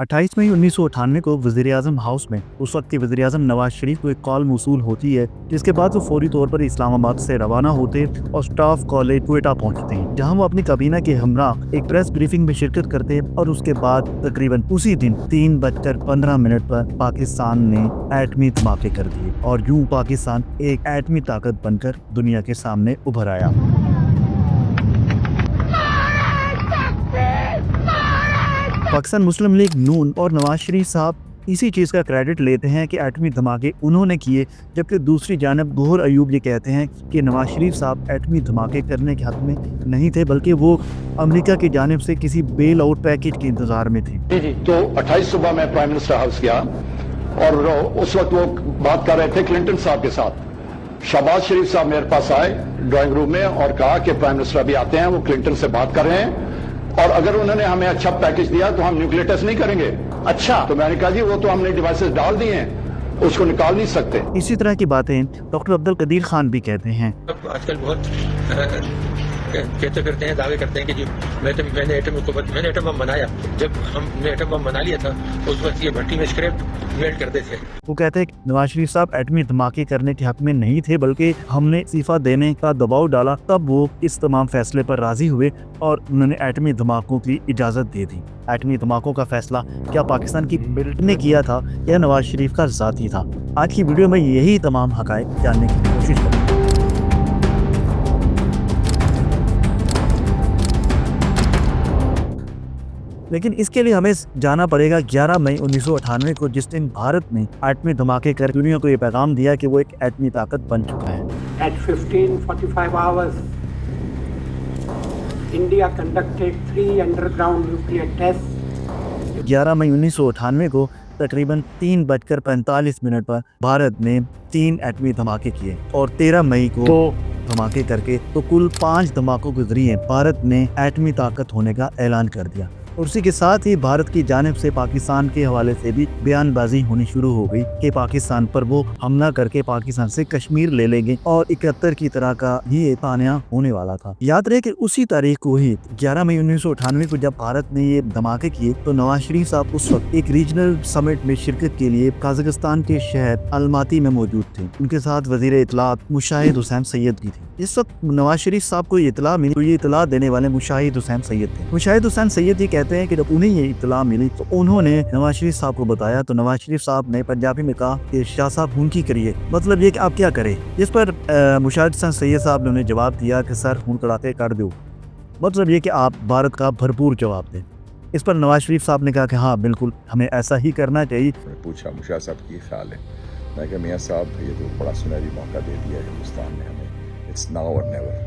28 मई 1998 को वज़ीर-ए-आज़म हाउस में उस वक्त के वज़ीर-ए-आज़म नवाज शरीफ को एक कॉल मौसूल होती है, जिसके बाद वो फौरी तौर पर इस्लामाबाद से रवाना होते और स्टाफ कॉलेज क्वेटा पहुंचते हैं, जहां वो अपनी काबीना के हमरा एक प्रेस ब्रीफिंग में शिरकत करते हैं। और उसके बाद तकरीबन उसी दिन 3:15 पर पाकिस्तान ने एटमी धमाके कर दिए और यूं पाकिस्तान एक एटमी ताकत बनकर दुनिया के सामने उभर आया। पाकिस्तान मुस्लिम लीग नून और नवाज शरीफ साहब इसी चीज़ का क्रेडिट लेते हैं कि एटमी धमाके उन्होंने किए, जबकि दूसरी जानब गौहर अयूब ये कहते हैं कि नवाज शरीफ साहब एटमी धमाके करने के हक में नहीं थे, बल्कि वो अमेरिका की जानिब से किसी बेल आउट पैकेज के इंतजार में थे। जी तो 28 सुबह में प्राइम मिनिस्टर हाउस गया और उस वक्त वो बात कर रहे थे क्लिंटन साहब के साथ। शहबाज शरीफ साहब मेरे पास आए ड्राइंग रूम में और कहा कि प्राइम मिनिस्टर अभी आते हैं, वो क्लिंटन से बात कर रहे हैं और अगर उन्होंने हमें अच्छा पैकेज दिया तो हम न्यूक्लियर टेस्ट नहीं करेंगे। अच्छा, तो मैंने कहा जी वो तो हमने डिवाइसेस डाल दिए हैं, उसको निकाल नहीं सकते। इसी तरह की बातें डॉक्टर अब्दुल कदीर खान भी कहते हैं। आजकल बहुत कहते करते हैं, दावे करते हैं कि जी मैंने एटम बम बनाया। जब हमने एटम बम बना लिया था उस वक्त ये भट्टी में स्क्रैप मेल्ट करते थे। वो कहते हैं कि नवाज शरीफ साहब एटमी धमाके करने के हक में नहीं थे, बल्कि हमने इस्तीफा देने का दबाव डाला, तब वो इस तमाम फैसले पर राजी हुए और उन्होंने एटमी धमाकों की इजाज़त दे दी। एटमी धमाकों का फैसला क्या पाकिस्तान की मिलिट्री ने किया था या नवाज शरीफ का ज़ाती था? आज की वीडियो में यही तमाम हक़ाइक़ जानने की कोशिश करें। लेकिन इसके लिए हमें जाना पड़ेगा 11 मई 1998 को, जिस दिन भारत ने एटमी धमाके कर दुनिया को ये पैगाम दिया कि वो एक एटमी ताकत बन चुका है। At 15:45 hours, India conducted 3 underground nuclear tests. 11 मई 1998 को तकरीबन 3:45 पर भारत ने 3 एटमी धमाके किए और 13 मई को धमाके करके तो कुल 5 धमाकों के जरिए भारत ने एटमी ताकत होने का ऐलान कर दिया। और उसी के साथ ही भारत की जानिब से पाकिस्तान के हवाले से भी बयानबाजी होनी शुरू हो गई कि पाकिस्तान पर वो हमला करके पाकिस्तान से कश्मीर ले लेंगे और 71 की तरह का ये तानिया होने वाला था। याद रहे कि उसी तारीख को ही 11 मई 1998 को जब भारत ने ये धमाके किए तो नवाज शरीफ साहब उस वक्त एक रीजनल समिट में शिरकत के लिए काजाकिस्तान के शहर अलमाती में मौजूद थे। उनके साथ वजीर इत्तलात मुशाहिद हुसैन सैयद भी थे। इस वक्त नवाज शरीफ साहब को ये इत्तला मिली तो ये इत्तला देने वाले मुशाहिद हुसैन सैयद थे। मुशाहिद हुसैन सैयद ये कहते हैं कि जब उन्हें ये इत्तला मिली तो उन्होंने नवाज शरीफ साहब को बताया, तो नवाज शरीफ साहब ने पंजाबी में कहा कि शाह साहब खून की करिए, मतलब ये कि आप क्या करें। जिस पर मुशाहिद हुसैन सैयद साहब ने उन्हें जवाब दिया कि सर खून कड़ाके कर दो, मतलब ये कि आप भारत का भरपूर जवाब दें। इस पर नवाज शरीफ साहब ने कहा कि हाँ बिल्कुल हमें ऐसा ही करना चाहिए। पूछा मुशाहिद साहब की ख्याल है, मैं कहा मियाँ साहब ये तो बड़ा सुनहरी मौका दे दिया है हिंदुस्तान ने हमें, इट्स नाउ और नेवर,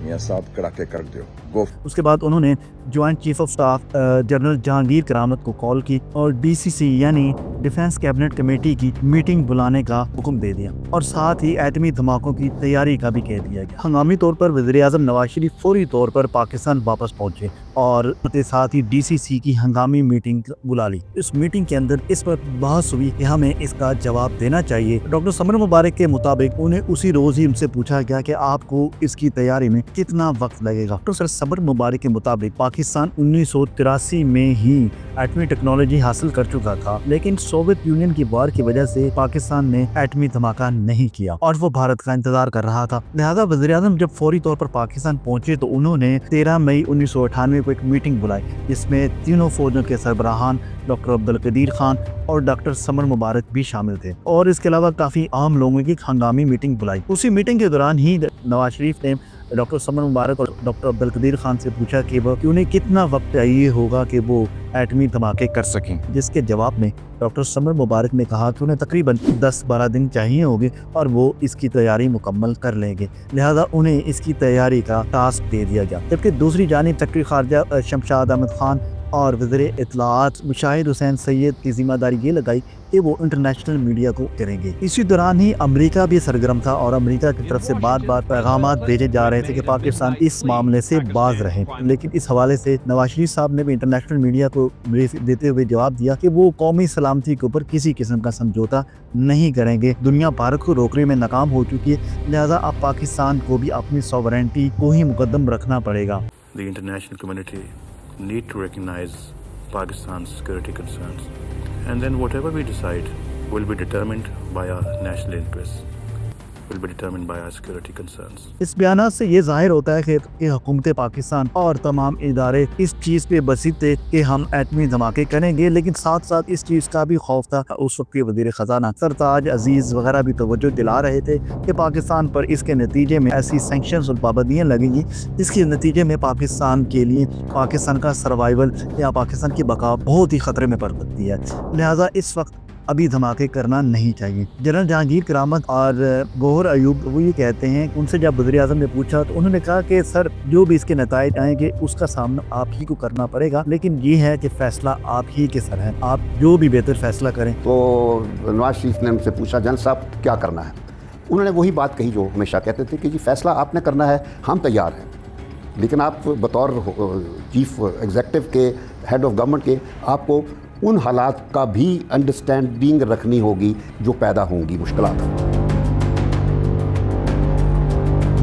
मियाँ साहब कड़ाके कर दो गो। उसके बाद उन्होंने joint chief of staff general Jehangir Karamat को कॉल की और डीसीसी यानी डिफेंस कैबिनेट कमेटी की मीटिंग बुलाने का हुक्म दे दिया और साथ ही एटमी धमाकों की तैयारी का भी कह दिया गया। हंगामी तौर पर वज़ीर-ए-आज़म नवाज शरीफ फौरी तौर पर पाकिस्तान वापस पहुंचे और साथ ही डीसीसी की हंगामी मीटिंग बुला ली। इस मीटिंग के अंदर इस पर बहस हुई कि हमें इसका जवाब देना चाहिए। डॉक्टर समर मुबारक के मुताबिक उन्हें उसी रोज ही उनसे पूछा गया कि आपको इसकी तैयारी में कितना वक्त लगेगा। डॉक्टर समर मुबारक के मुताबिक पाकिस्तान 1983 में ही एटमी टेक्नोलॉजी हासिल कर चुका था, लेकिन सोवियत यूनियन की वार की वजह से पाकिस्तान ने एटमी धमाका नहीं किया और वो भारत का इंतजार कर रहा था। लिहाजा वज़ीर-ए-आज़म जब फौरी तौर पर पाकिस्तान पहुंचे तो उन्होंने 13 मई 1998 को एक मीटिंग बुलाई, जिसमें तीनों फौजों के सरबराहान डॉक्टर अब्दुल कदीर खान और डॉक्टर समर मुबारक भी शामिल थे और इसके अलावा काफी आम लोगों की हंगामी मीटिंग बुलाई। उसी मीटिंग के दौरान ही नवाज शरीफ ने डॉक्टर समर मुबारक और डॉक्टर अब्दुल कदीर खान से पूछा कि उन्हें कितना वक्त चाहिए होगा कि वो एटमी धमाके कर सकें, जिसके जवाब में डॉक्टर समर मुबारक ने कहा कि उन्हें तकरीबन 10-12 दिन चाहिए होंगे और वो इसकी तैयारी मुकम्मल कर लेंगे। लिहाजा उन्हें इसकी तैयारी का टास्क दे दिया गया। जबकि दूसरी जानिब सेक्रेटरी खारजा शमशाद अहमद खान और वज़ीर इत्तलात मुशाहिद हुसैन सैयद की जिम्मेदारी ये लगाई कि वो इंटरनेशनल मीडिया को करेंगे। इसी दौरान ही अमेरिका भी सरगर्म था और अमेरिका की तरफ से बार बार पैगामात भेजे जा रहे थे कि पाकिस्तान इस मामले से बाज रहे। लेकिन इस हवाले से नवाज शरीफ साहब ने भी इंटरनेशनल मीडिया को ब्रीफ देते हुए जवाब दिया कि वो कौमी सलामती के ऊपर किसी किस्म का समझौता नहीं करेंगे। दुनिया भारत को रोकने में नाकाम हो चुकी है, लिहाजा अब पाकिस्तान को भी अपनी सॉवरेंटी को ही मुकद्दम रखना पड़ेगा। The international community need to recognize Pakistan's security concerns. And then whatever we decide will be determined by our national interests, will be determined by our security concerns. इस बयान से ये जाहिर होता है कि हुकूमत पाकिस्तान और तमाम इदारे इस चीज़ पे बसीत थे कि हम एटमी धमाके करेंगे, लेकिन साथ साथ इस चीज़ का भी खौफ था। उस वक्त के वज़ीर ख़जाना सरताज अजीज़ वगैरह भी तवज्जो दिला रहे थे कि पाकिस्तान पर इसके नतीजे में ऐसी सैंक्शंस और पाबंदियाँ लगेंगी जिसके नतीजे में पाकिस्तान के लिए पाकिस्तान का सर्वाइवल या पाकिस्तान की बका बहुत ही ख़तरे में पड़ सकती है। लिहाजा इस वक्त अभी धमाके करना नहीं चाहिए। जनरल जहांगीर करामत और गौहर अयूब वो ये कहते हैं, उनसे जब वज़ीर आज़म ने पूछा तो उन्होंने कहा कि सर जो भी इसके नताइज आएंगे उसका सामना आप ही को करना पड़ेगा, लेकिन ये है कि फ़ैसला आप ही के सर है, आप जो भी बेहतर फ़ैसला करें। तो नवाज शरीफ ने उनसे पूछा जनरल साहब क्या करना है, उन्होंने वही बात कही जो हमेशा कहते थे कि जी फैसला आपने करना है, हम तैयार हैं, लेकिन आप बतौर चीफ एग्जीक्यूटिव के हेड ऑफ गवर्नमेंट के आपको उन हालात का भी अंडरस्टैंडिंग रखनी होगी जो पैदा होंगी मुश्किलात।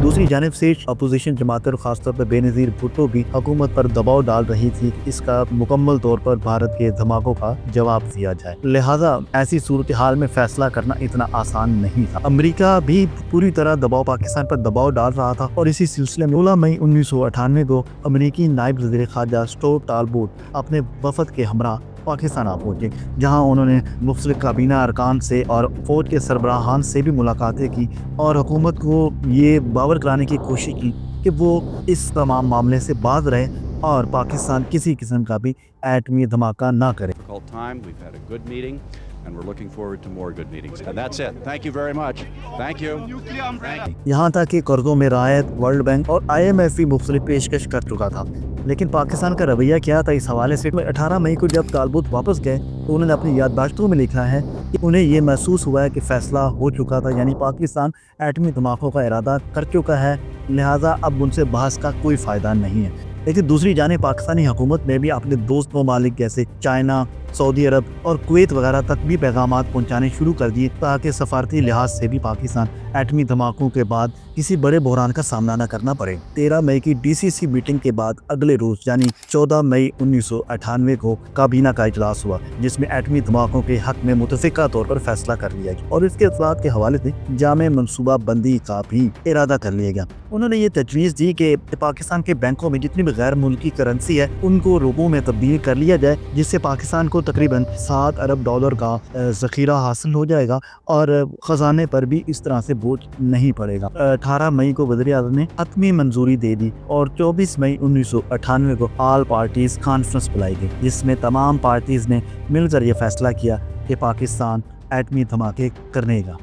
दूसरी जानिब से अपोजिशन जमात और ख़ासतौर पर बेनज़ीर भुट्टो भी हुकूमत पर दबाव डाल रही थी कि इसका मुकम्मल तौर पर भारत के धमाकों का जवाब दिया जाए। लिहाजा ऐसी सूरत हाल में फ़ैसला करना इतना आसान नहीं था। अमेरिका भी पूरी तरह पाकिस्तान पर दबाव डाल रहा था और इसी सिलसिले में 16 मई 1998 को अमेरिकी नायब वज़ीर ख़ारजा स्टोव टालबोट अपने वफ़द के हमरा पाकिस्तान आ पहुँचे, जहाँ उन्होंने मुख्तलिफ काबीना अरकान से और फ़ौज के सरबराहान से भी मुलाकातें की और हुकूमत को ये बावर कराने की कोशिश की कि वो इस तमाम मामले से बाज रहे और पाकिस्तान किसी किस्म का भी एटमी धमाका ना करे। And we're looking forward to more good meetings. And that's it. Thank you very much. Thank you. यहाँ तक कि कर्ज़ों में रायत वर्ल्ड बैंक और IMF भी मुख्तलिफ पेशकश कर चुका था, लेकिन पाकिस्तान का रवैया क्या था इस हवाले से 18 मई को जब तालबुत वापस गए तो उन्होंने अपनी याददाश्तों में लिखा है कि उन्हें ये महसूस हुआ है कि फ़ैसला हो चुका था, यानी पाकिस्तान एटमी धमाकों का इरादा कर चुका है, लिहाजा अब उनसे बहस का कोई फ़ायदा नहीं है। लेकिन दूसरी जानिब पाकिस्तानी हुकूमत ने भी अपने दोस्त ममालिक जैसे चाइना, सऊदी अरब और कुवैत वगैरह तक भी पैगामात पहुंचाने शुरू कर दिए ताकि सफारती लिहाज से भी पाकिस्तान एटमी धमाकों के बाद किसी बड़े बहरान का सामना न करना पड़े। 13 मई की DCC मीटिंग के बाद अगले रोज़ यानी 14 मई 1998 को काबीना का इजलास हुआ, जिसमें एटमी धमाकों के हक में मुतफ़िका तौर पर फैसला कर लिया गया और इसके असलात के हवाले से जामे मनसूबा बंदी का भी इरादा कर लिया गया। उन्होंने ये तजवीज़ दी कि पाकिस्तान के बैंकों में जितनी भी गैर मुल्की करेंसी है उनको रुपयों में तब्दील कर लिया जाए, जिससे पाकिस्तान को तकरीबन $7 अरब का ज़ख़ीरा हासिल हो जाएगा और ख़जाने पर भी इस तरह से बोझ नहीं पड़ेगा। 18 मई को वज़ीर आज़म ने हतमी मंजूरी दे दी और 24 मई 1998 को ऑल पार्टीज़ कॉन्फ्रेंस बुलाई गई, जिसमें तमाम पार्टीज़ ने मिलकर यह फैसला किया कि पाकिस्तान एटमी धमाके करने का।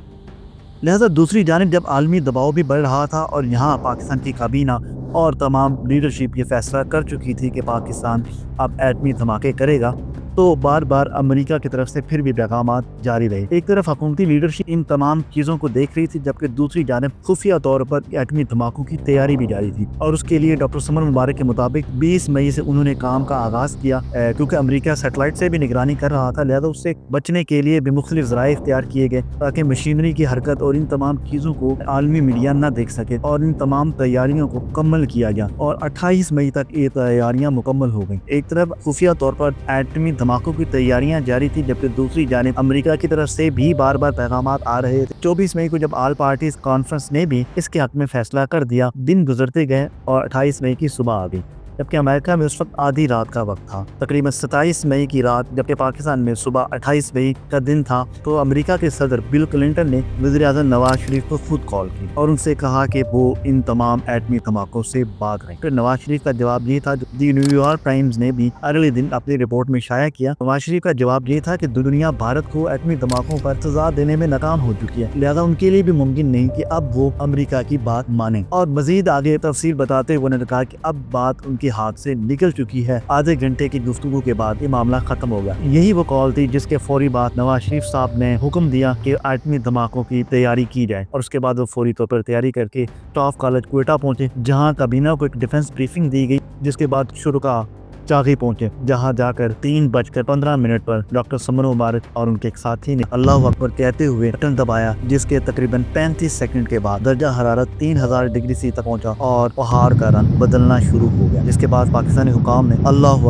लिहाजा दूसरी जानिब जब आलमी दबाव भी बढ़ रहा था और यहाँ पाकिस्तान की काबीना और तमाम लीडरशिप ये फैसला कर चुकी थी कि पाकिस्तान अब एटमी धमाके करेगा, तो बार बार अमेरिका की तरफ से फिर भी पैगामात जारी रहे। एक तरफ हुकूमती लीडरशिप इन तमाम चीज़ों को देख रही थी, जबकि दूसरी जानिब खुफिया तौर पर एटमी धमाकों की तैयारी भी जारी थी और उसके लिए डॉक्टर समर मुबारक के मुताबिक 20 मई से उन्होंने काम का आगाज़ किया। क्योंकि अमेरिका सेटेलाइट से भी निगरानी कर रहा था, लिहाजा उससे बचने के लिए भी मुख्तलिफ ज़राए इख्तियार किए गए ताकि मशीनरी की हरकत और इन तमाम चीज़ों को आलमी मीडिया न देख सके और इन तमाम तैयारियों को मुकम्मल किया गया और 28 मई तक ये तैयारियाँ मुकम्मल हो गई। एक तरफ खुफिया तौर पर एटमी धमाकों की तैयारियां जारी थी, जबकि दूसरी जानिब अमेरिका की तरफ से भी बार बार पैगामात आ रहे थे। 24 मई को जब ऑल पार्टीज कॉन्फ्रेंस ने भी इसके हक में फैसला कर दिया, दिन गुजरते गए और 28 मई की सुबह आ गई, जबकि अमेरिका में उस वक्त आधी रात का वक्त था, तकरीबन 27 मई की रात, जबकि पाकिस्तान में सुबह 28 मई का दिन था। तो अमेरिका के सदर बिल क्लिंटन ने वज़ीर आज़म नवाज शरीफ को खुद कॉल की और उनसे कहा कि वो इन तमाम एटमी धमाकों से भाग रहे। फिर नवाज शरीफ का जवाब ये था, दी न्यूयॉर्क टाइम्स ने भी अगले दिन अपनी रिपोर्ट में शाया किया। नवाज शरीफ का जवाब ये था कि दुनिया भारत को एटमी धमाकों पर सजा देने में नाकाम हो चुकी है, लिहाजा उनके लिए भी मुमकिन नहीं कि अब वो अमेरिका की बात माने। और मजीद आगे तफसील बताते हुए उन्होंने कहा कि अब बात उनके हाथ से निकल चुकी है, आधे घंटे की गुफ्तगू के बाद ये मामला खत्म हो गया। यही वो कॉल थी जिसके फौरी बाद नवाज शरीफ साहब ने हुक्म दिया कि एटमी धमाकों की तैयारी की जाए और उसके बाद वो फौरी तौर पर तैयारी करके स्टाफ कॉलेज क्वेटा पहुंचे, जहां काबीना को एक डिफेंस ब्रीफिंग दी गई, जिसके बाद शुरुका चागी पहुंचे, जहां जाकर 3:15 पर डॉक्टर समर मुबारक और उनके एक साथी ने अल्लाह अकबर कहते हुए बटन दबाया, जिसके तकरीबन 35 सेकंड के बाद दर्जा हरारत 3000 डिग्री सी तक पहुंचा और पहाड़ का रंग बदलना शुरू हो गया। जिसके बाद पाकिस्तानी हुकाम ने अल्लाह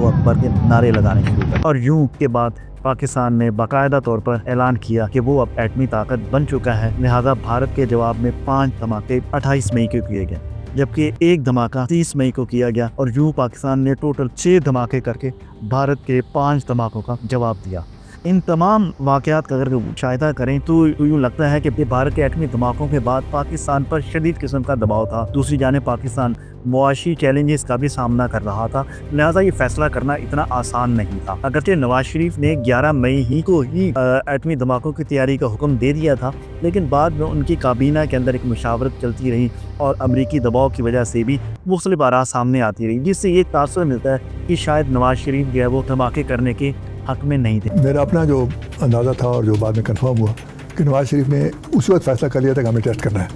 अकबर के नारे लगाने शुरू किए और यूं के बाद पाकिस्तान ने बाकायदा तौर पर ऐलान किया कि वो अब एटमी ताकत बन चुका है। लिहाजा भारत के जवाब में 5 धमाके 28 मई को किए गए, जबकि एक धमाका 30 मई को किया गया और यूं पाकिस्तान ने टोटल 6 धमाके करके भारत के 5 धमाकों का जवाब दिया। इन तमाम वाक़यात का अगर मुशाहिदा करें तो यूँ लगता है कि भारत के एटमी धमाकों के बाद पाकिस्तान पर शदीद किस्म का दबाव था। दूसरी जानिब पाकिस्तान मुआशी चैलेंजेस का भी सामना कर रहा था, लिहाजा ये फैसला करना इतना आसान नहीं था। अगरचे नवाज शरीफ ने 11 मई ही को ही एटमी धमाकों की तैयारी का हुक्म दे दिया था, लेकिन बाद में उनकी काबीना के अंदर एक मुशावरत चलती रही और अमरीकी दबाव की वजह से भी मुख्तलिफ आरा सामने आती रही, जिससे ये तासुर मिलता है कि शायद नवाज शरीफ जो है वो धमाके करने के हक में नहीं थे। मेरा अपना जो अंदाज़ा था और जो बाद में कंफर्म हुआ कि नवाज शरीफ ने उस वक्त फैसला कर लिया था कि हमें टेस्ट करना है,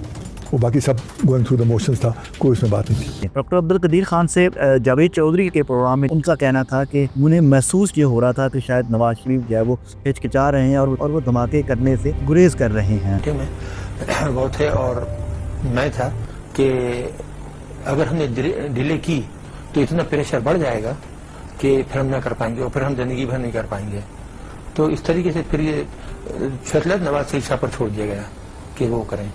वो बाकी सब गोइंग थ्रू द मोशंस था, कोई उसमें बात नहीं थी। डॉक्टर अब्दुल कदीर खान से जावेद चौधरी के प्रोग्राम में उनका कहना था कि उन्हें महसूस ये हो रहा था कि शायद नवाज शरीफ जो है वो हिचकिचा रहे हैं और वो धमाके करने से गुरेज कर रहे हैं। वो थे और मैं था कि अगर हमने डिले की तो इतना प्रेशर बढ़ जाएगा कि फिर हम ना कर पाएंगे और फिर हम जिंदगी भर नहीं कर पाएंगे। तो इस तरीके से फिर ये फैसला नवाज शरीफ साहब पर छोड़ दिया गया कि वो करें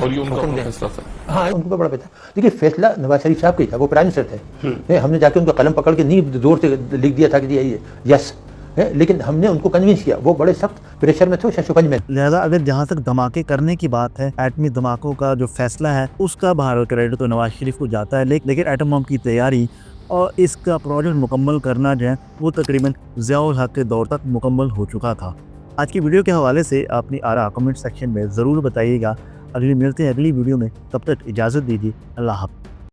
और ये उनका फैसला था। हाँ, उनका बड़ा बेटा, देखिए फैसला नवाज शरीफ साहब का ही था, वो प्राइम मिनिस्टर थे। हमने जाके उनका कलम पकड़ के नहीं जोर से लिख दिया था कि ये यस, लेकिन हमने उनको कन्विंस किया। वो बड़े सख्त प्रेशर में थे शशुपंज में। लिहाजा अगर जहाँ तक धमाके करने की बात है, एटमी धमाकों का जो फैसला है उसका भारत क्रेडिट तो नवाज शरीफ को जाता है, लेकिन एटम बम की तैयारी और इसका प्रोजेक्ट मुकम्मल करना जो है वो तकरीबन ज़ियाउल हक के दौर तक मुकम्मल हो चुका था। आज की वीडियो के हवाले से अपनी आरा कमेंट सेक्शन में ज़रूर बताइएगा। अगली मिलते हैं अगली वीडियो में, तब तक इजाज़त दीजिए। अल्लाह हाफ़िज़।